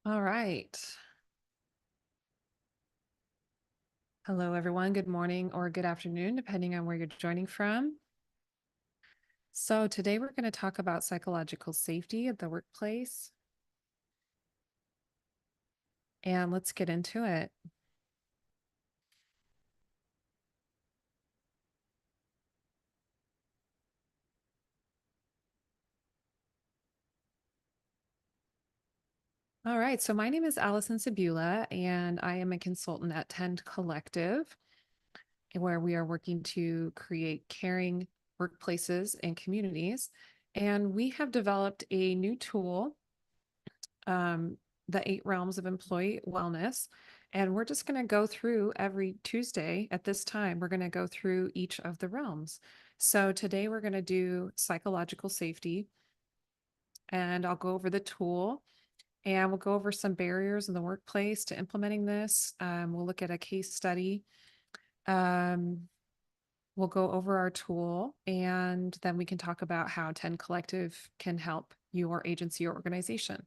All right. Hello, everyone. Good morning or good afternoon, depending on where you're joining from. So today we're going to talk about psychological safety at the workplace. And let's get into it. All right. So my name is Allison Sabula, and I am a consultant at Tend Collective, where we are working to create caring workplaces and communities. And we have developed a new tool, um, the 8 realms of employee wellness. And we're just going to go through every Tuesday at this time. We're going to go through each of the realms. So today we're going to do psychological safety, and I'll go over the tool and we'll go over some barriers in the workplace to implementing this. We'll look at a case study. Um, we'll go over our tool, and then we can talk about how 10 Collective can help your agency or organization.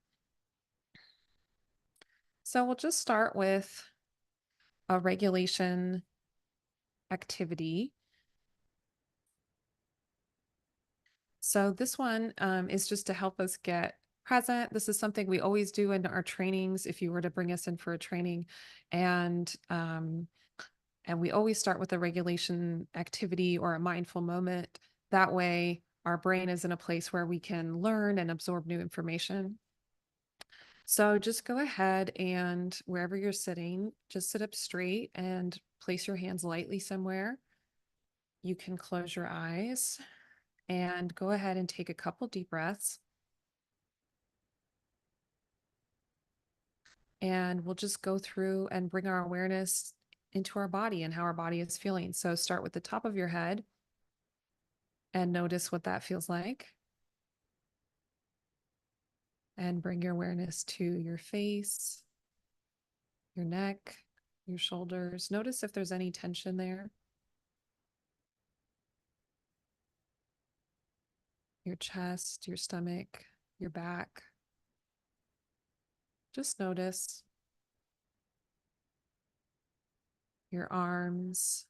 So we'll just start with a regulation activity. So this one is just to help us get present. This is something we always do in our trainings if you were to bring us in for a training. And we always start with a regulation activity or a mindful moment. That way our brain is in a place where we can learn and absorb new information. So just go ahead and wherever you're sitting, just sit up straight and place your hands lightly somewhere. You can close your eyes and go ahead and take a couple deep breaths. And we'll just go through and bring our awareness into our body and how our body is feeling. So start with the top of your head and notice what that feels like. And bring your awareness to your face, your neck, your shoulders. Notice if there's any tension there. Your chest, your stomach, your back. Just notice your arms,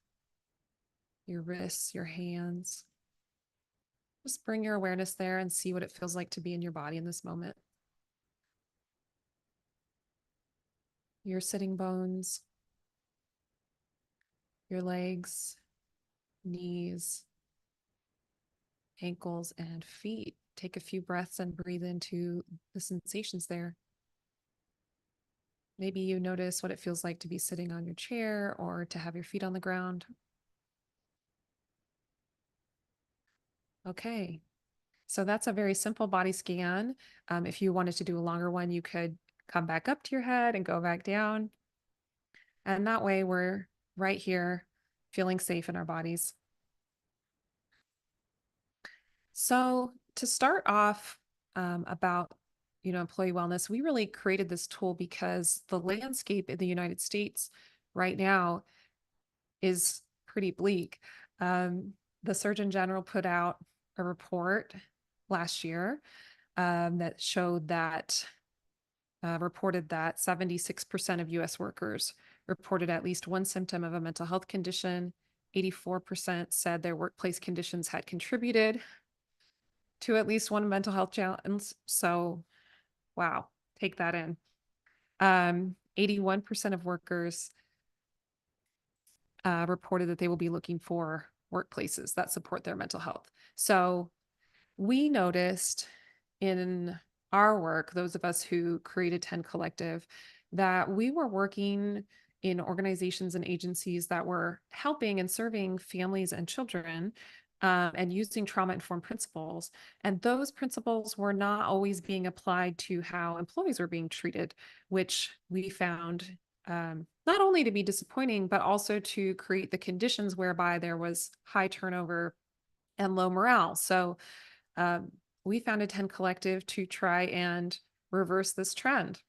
your wrists, your hands. Just bring your awareness there and see what it feels like to be in your body in this moment. Your sitting bones, your legs, knees, ankles, and feet. Take a few breaths and breathe into the sensations there. Maybe you notice what it feels like to be sitting on your chair or to have your feet on the ground. Okay, so that's a very simple body scan. If you wanted to do a longer one, you could come back up to your head and go back down. And that way we're right here feeling safe in our bodies. So to start off about employee wellness, we really created this tool because the landscape in the United States right now is pretty bleak. The Surgeon General put out a report last year that showed that reported that 76% of US workers reported at least one symptom of a mental health condition. 84% said their workplace conditions had contributed to at least one mental health challenge. So, wow, take that in. 81% of workers reported that they will be looking for workplaces that support their mental health. So, we noticed in our work, those of us who created 10 Collective, that we were working in organizations and agencies that were helping and serving families and children and using trauma-informed principles. And those principles were not always being applied to how employees were being treated, which we found not only to be disappointing, but also to create the conditions whereby there was high turnover and low morale. So um, we founded 10 Collective to try and reverse this trend.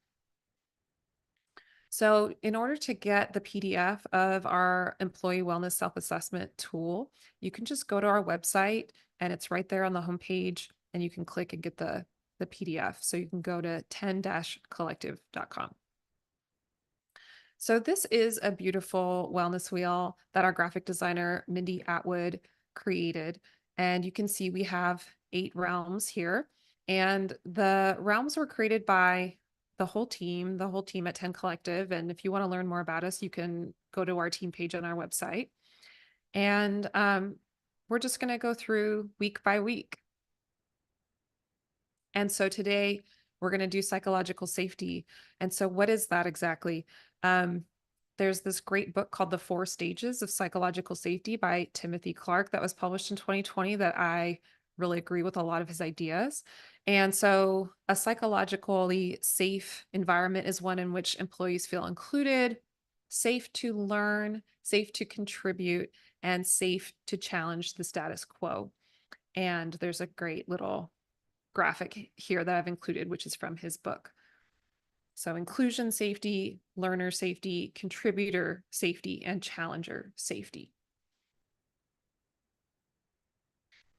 So in order to get the PDF of our employee wellness self-assessment tool, you can just go to our website and it's right there on the homepage and you can click and get the the PDF. So you can go to 10-collective.com. So this is a beautiful wellness wheel that our graphic designer, Mindy Atwood, created. And you can see we have 8 realms here. And the realms were created by the whole team at 10 Collective. And if you want to learn more about us, you can go to our team page on our website. And we're just going to go through week by week. And so today we're going to do psychological safety. And so what is that exactly? There's this great book called The 4 Stages of Psychological Safety by Timothy Clark that was published in 2020 that I really agree with a lot of his ideas. And so a psychologically safe environment is one in which employees feel included, safe to learn, safe to contribute, and safe to challenge the status quo. And there's a great little graphic here that I've included, which is from his book. So inclusion safety, learner safety, contributor safety, and challenger safety.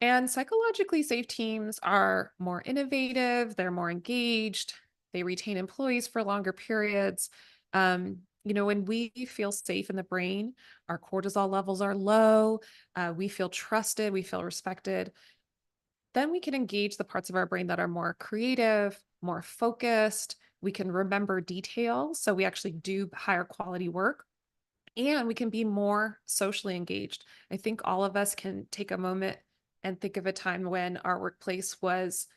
And psychologically safe teams are more innovative, they're more engaged, they retain employees for longer periods. When we feel safe in the brain, our cortisol levels are low, we feel trusted, we feel respected. Then we can engage the parts of our brain that are more creative, more focused. We can remember details. So we actually do higher quality work, and we can be more socially engaged. I think all of us can take a moment and think of a time when our workplace was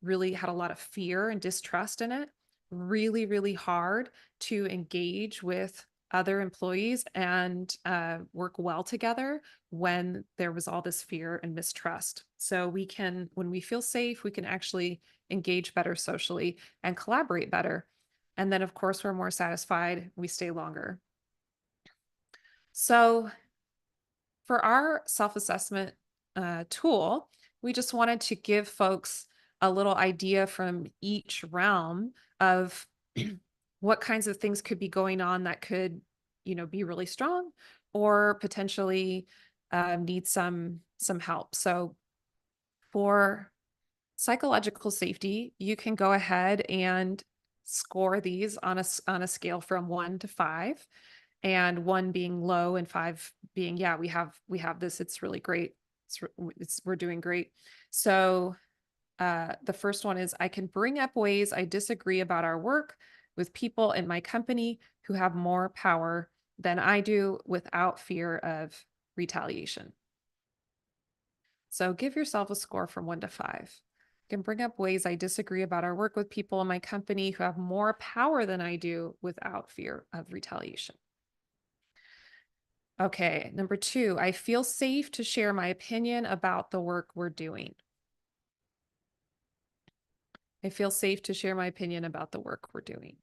really had a lot of fear and distrust in it. Really, really hard to engage with other employees and work well together when there was all this fear and mistrust. So we can, when we feel safe, we can actually engage better socially and collaborate better. And then, of course, we're more satisfied, we stay longer. So for our self-assessment tool, we just wanted to give folks a little idea from each realm of what kinds of things could be going on that could, be really strong or potentially need some help. So for psychological safety, you can go ahead and score these on a scale from 1 to 5, and 1 being low and 5 being, yeah, we have this, it's really great. We're doing great. So the first one is, I can bring up ways I disagree about our work with people in my company who have more power than I do without fear of retaliation. So give yourself a score from 1 to 5. I can bring up ways I disagree about our work with people in my company who have more power than I do without fear of retaliation. Okay, number 2, I feel safe to share my opinion about the work we're doing. I feel safe to share my opinion about the work we're doing.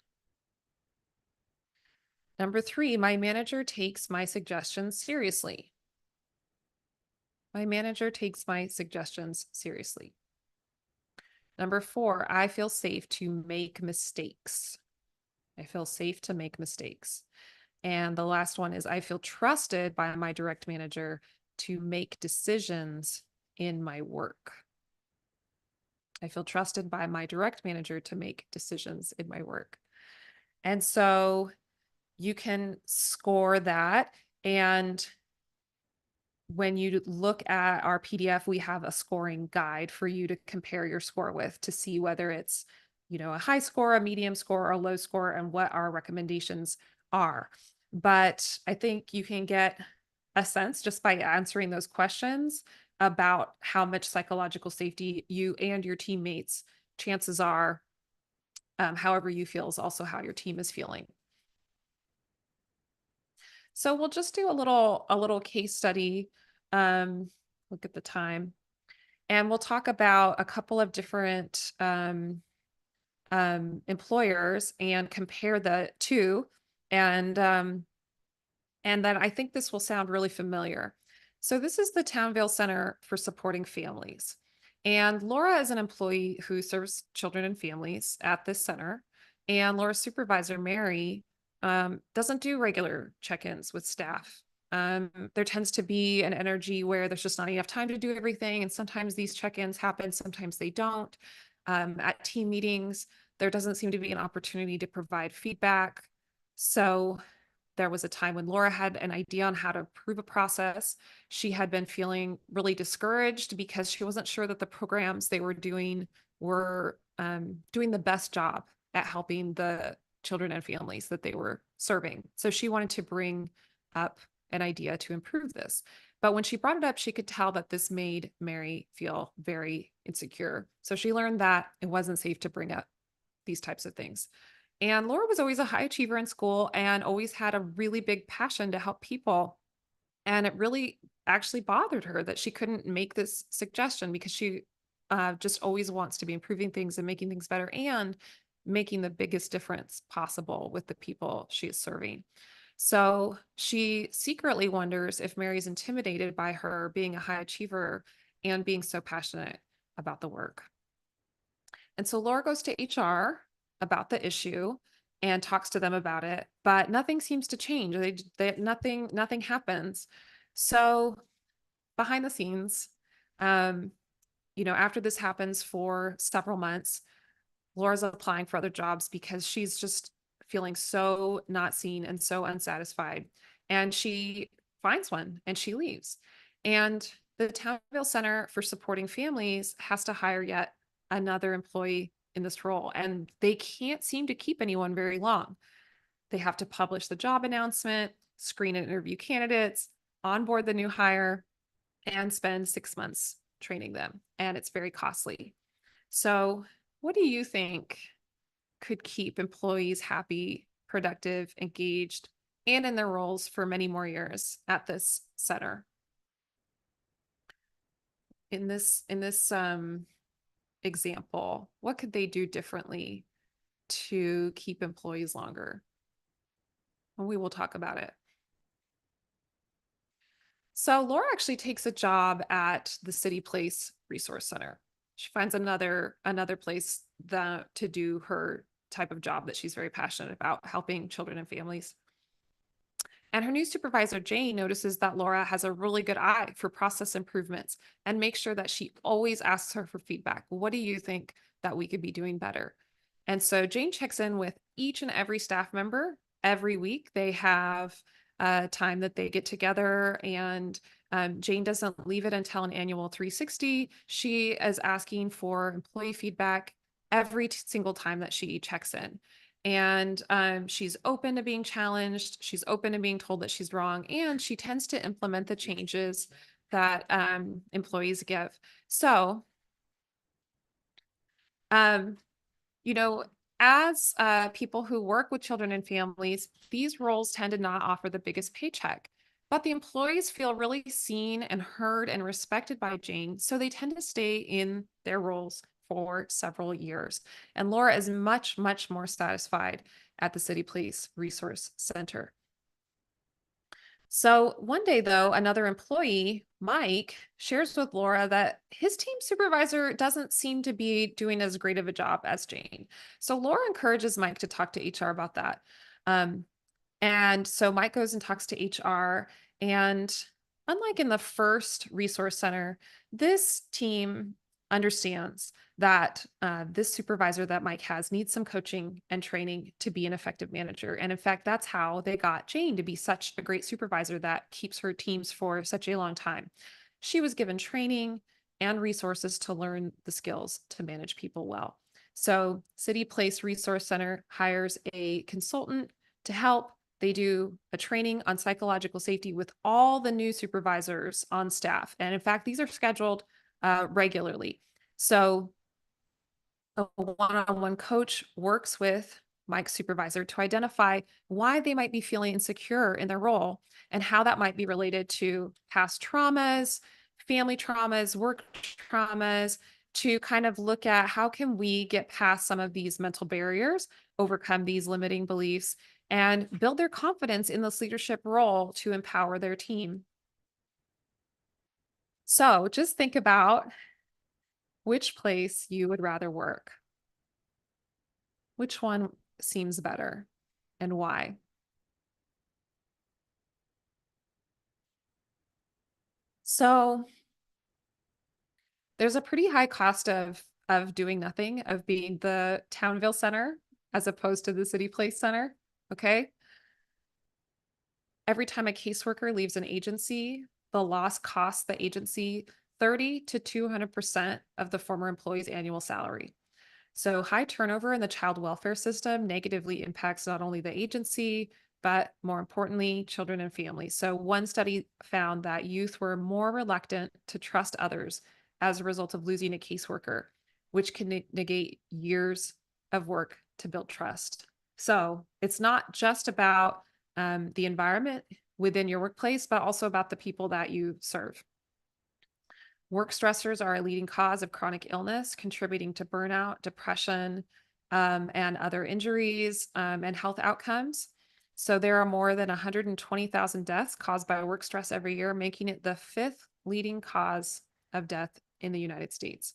Number 3, my manager takes my suggestions seriously. My manager takes my suggestions seriously. Number 4, I feel safe to make mistakes. I feel safe to make mistakes. And the last one is, I feel trusted by my direct manager to make decisions in my work. I feel trusted by my direct manager to make decisions in my work. And so you can score that. And when you look at our PDF, we have a scoring guide for you to compare your score with to see whether it's, a high score, a medium score, or a low score, and what our recommendations are. But I think you can get a sense just by answering those questions about how much psychological safety you and your teammates, chances are, however you feel is also how your team is feeling. So we'll just do a little case study. Look at the time, and we'll talk about a couple of different employers and compare the two, and then I think this will sound really familiar. So this is the Townvale Center for Supporting Families. And Laura is an employee who serves children and families at this center. And Laura's supervisor, Mary, doesn't do regular check-ins with staff. There tends to be an energy where there's just not enough time to do everything. And sometimes these check-ins happen, sometimes they don't. At team meetings, there doesn't seem to be an opportunity to provide feedback. So there was a time when Laura had an idea on how to improve a process. She had been feeling really discouraged because she wasn't sure that the programs they were doing were doing the best job at helping the children and families that they were serving. So she wanted to bring up an idea to improve this. But when she brought it up, she could tell that this made Mary feel very insecure. So she learned that it wasn't safe to bring up these types of things. And Laura was always a high achiever in school and always had a really big passion to help people. And it really actually bothered her that she couldn't make this suggestion because she just always wants to be improving things and making things better and making the biggest difference possible with the people she is serving. So she secretly wonders if Mary's intimidated by her being a high achiever and being so passionate about the work. And so Laura goes to HR about the issue and talks to them about it, but nothing seems to change. Nothing happens. So behind the scenes, um, after this happens for several months, Laura's applying for other jobs because she's just feeling so not seen and so unsatisfied. And she finds one and she leaves. And the Townville Center for Supporting Families has to hire yet another employee in this role. And they can't seem to keep anyone very long. They have to publish the job announcement, screen and interview candidates, onboard the new hire, and spend 6 months training them. And it's very costly. So, what do you think could keep employees happy, productive, engaged, and in their roles for many more years at this center? In this example, what could they do differently to keep employees longer? And we will talk about it. So Laura actually takes a job at the City Place Resource Center. She finds another place to do her type of job that she's very passionate about, helping children and families. And her new supervisor, Jane, notices that Laura has a really good eye for process improvements and makes sure that she always asks her for feedback. What do you think that we could be doing better? And so Jane checks in with each and every staff member every week. They have a time that they get together, and Jane doesn't leave it until an annual 360. She is asking for employee feedback every single time that she checks in. And she's open to being challenged. She's open to being told that she's wrong. And she tends to implement the changes that employees give. So, um, you know, as people who work with children and families, these roles tend to not offer the biggest paycheck. But the employees feel really seen and heard and respected by Jane. So they tend to stay in their roles for several years. And Laura is much, much more satisfied at the City Police Resource Center. So one day, though, another employee, Mike, shares with Laura that his team supervisor doesn't seem to be doing as great of a job as Jane. So Laura encourages Mike to talk to HR about that. Um, and so Mike goes and talks to HR. And unlike in the first resource center, this team understands that this supervisor that Mike has needs some coaching and training to be an effective manager. And in fact, that's how they got Jane to be such a great supervisor that keeps her teams for such a long time. She was given training and resources to learn the skills to manage people well. So City Place Resource Center hires a consultant to help. They do a training on psychological safety with all the new supervisors on staff. And in fact, these are scheduled regularly. So a one-on-one coach works with Mike's supervisor to identify why they might be feeling insecure in their role and how that might be related to past traumas, family traumas, work traumas, to kind of look at how can we get past some of these mental barriers, overcome these limiting beliefs, and build their confidence in this leadership role to empower their team. So just think about which place you would rather work. Which one seems better and why? So there's a pretty high cost of of doing nothing, of being the Townville Center as opposed to the City Place Center. Okay. Every time a caseworker leaves an agency, the loss costs the agency 30 to 200% of the former employee's annual salary. So high turnover in the child welfare system negatively impacts not only the agency, but more importantly, children and families. So one study found that youth were more reluctant to trust others as a result of losing a caseworker, which can negate years of work to build trust. So it's not just about the environment within your workplace, but also about the people that you serve. Work stressors are a leading cause of chronic illness, contributing to burnout, depression, and other injuries and health outcomes. So there are more than 120,000 deaths caused by work stress every year, making it the fifth leading cause of death in the United States.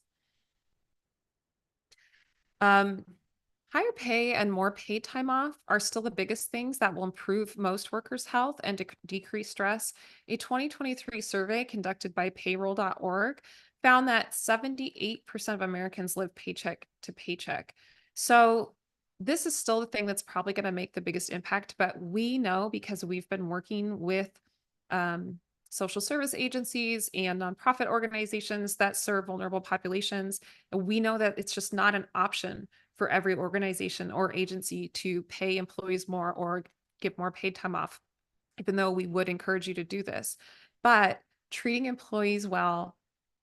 Higher pay and more paid time off are still the biggest things that will improve most workers' health and decrease stress. A 2023 survey conducted by payroll.org found that 78% of Americans live paycheck to paycheck. So this is still the thing that's probably going to make the biggest impact, but we know because we've been working with social service agencies and nonprofit organizations that serve vulnerable populations, we know that it's just not an option for every organization or agency to pay employees more or give more paid time off, even though we would encourage you to do this. But treating employees well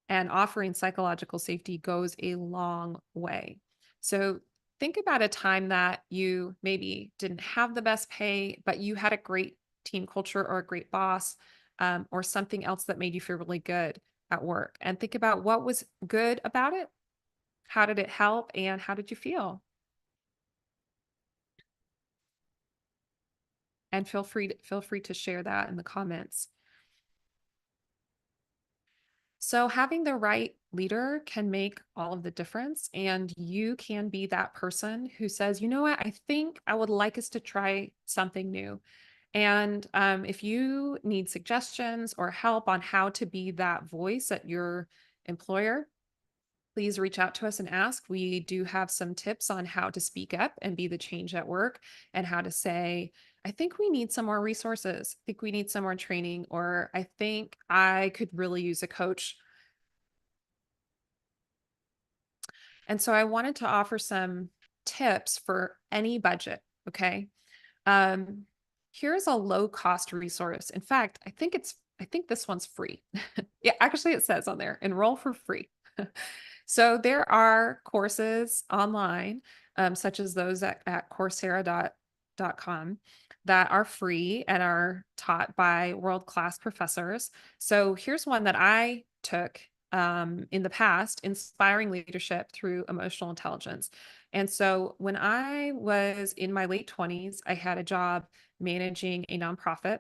and offering psychological safety goes a long way. So think about a time that you maybe didn't have the best pay, but you had a great team culture or a great boss, or something else that made you feel really good at work. And think about what was good about it. How did it help? And how did you feel? And feel free to share that in the comments. So having the right leader can make all of the difference. And you can be that person who says, you know what, I think I would like us to try something new. And if you need suggestions or help on how to be that voice at your employer, please reach out to us and ask. We do have some tips on how to speak up and be the change at work and how to say, I think we need some more resources. I think we need some more training, or I think I could really use a coach. And so I wanted to offer some tips for any budget. Okay. Um, Here's a low cost resource. In fact, I think this one's free. Yeah, actually it says on there, enroll for free. So there are courses online, such as those at Coursera.com that are free and are taught by world-class professors. So here's one that I took in the past, Inspiring Leadership Through Emotional Intelligence. And so when I was in my late 20s, I had a job managing a nonprofit.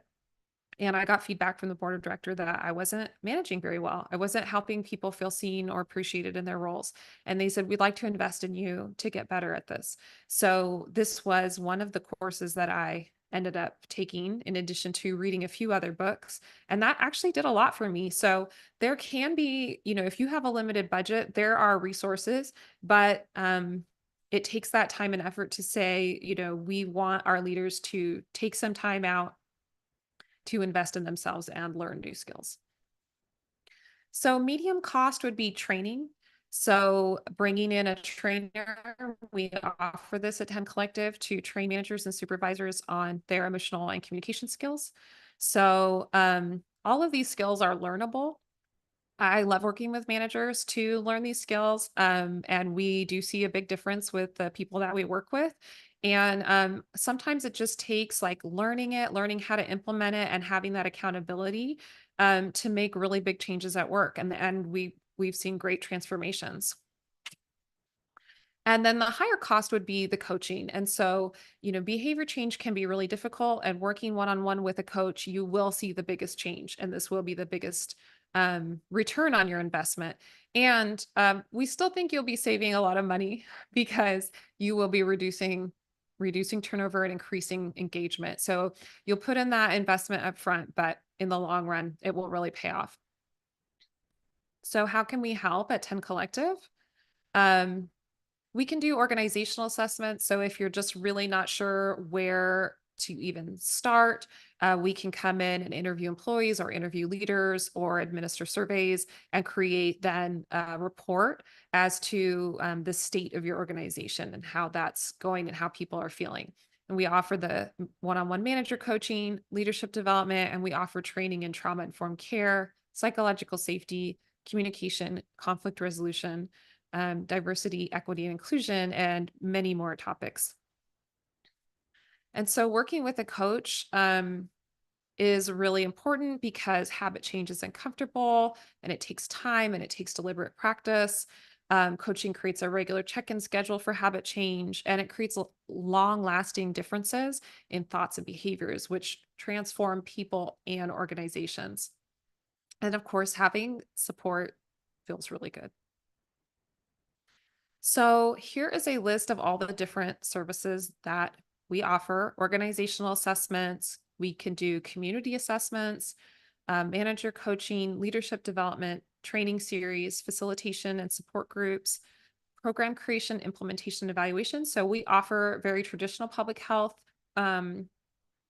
And I got feedback from the board of director that I wasn't managing very well. I wasn't helping people feel seen or appreciated in their roles. And they said, we'd like to invest in you to get better at this. So this was one of the courses that I ended up taking in addition to reading a few other books. And that actually did a lot for me. So there can be, if you have a limited budget, there are resources, but it takes that time and effort to say, we want our leaders to take some time out to invest in themselves and learn new skills. So medium cost would be training. So bringing in a trainer, we offer this at 10 Collective to train managers and supervisors on their emotional and communication skills. So all of these skills are learnable. I love working with managers to learn these skills. And we do see a big difference with the people that we work with. And sometimes it just takes like learning how to implement it and having that accountability to make really big changes at work. And we've seen great transformations. And then the higher cost would be the coaching. And so, behavior change can be really difficult, and working one-on-one with a coach, you will see the biggest change, and this will be the biggest return on your investment. And we still think you'll be saving a lot of money because you will be reducing turnover and increasing engagement. So you'll put in that investment up front, but in the long run, it will really pay off. So how can we help at 10 Collective? We can do organizational assessments. So if you're just really not sure where to even start, we can come in and interview employees or interview leaders or administer surveys and create then a report as to the state of your organization and how that's going and how people are feeling. And we offer the one-on-one manager coaching, leadership development, and we offer training in trauma-informed care, psychological safety, communication, conflict resolution, diversity, equity, and inclusion, and many more topics. And so working with a coach is really important because habit change is uncomfortable and it takes time and it takes deliberate practice. Coaching creates a regular check-in schedule for habit change, and it creates long-lasting differences in thoughts and behaviors, which transform people and organizations. And of course, having support feels really good. So here is a list of all the different services that we offer: organizational assessments. We can do community assessments, manager coaching, leadership development, training series, facilitation and support groups, program creation, implementation, evaluation. So we offer very traditional public health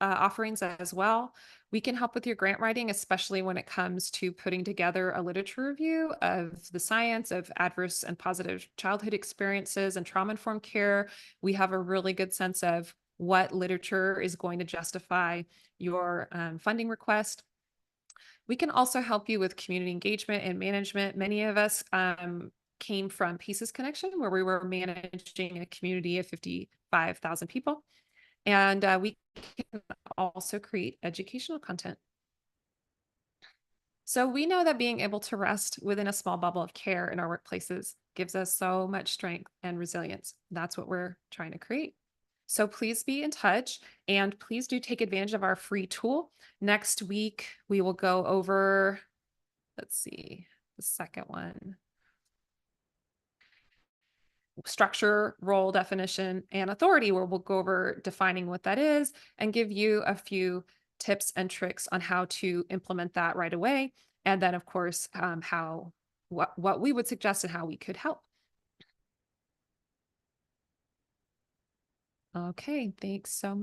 offerings as well. We can help with your grant writing, especially when it comes to putting together a literature review of the science of adverse and positive childhood experiences and trauma-informed care. We have a really good sense of what literature is going to justify your funding request. We can also help you with community engagement and management. Many of us came from Pieces Connection, where we were managing a community of 55,000 people. And we can also create educational content. So we know that being able to rest within a small bubble of care in our workplaces gives us so much strength and resilience. That's what we're trying to create. So please be in touch, and please do take advantage of our free tool. Next week, we will go over, let's see, the second one: structure, role definition, and authority, where we'll go over defining what that is and give you a few tips and tricks on how to implement that right away. And then, of course, what we would suggest and how we could help. Okay, thanks so much.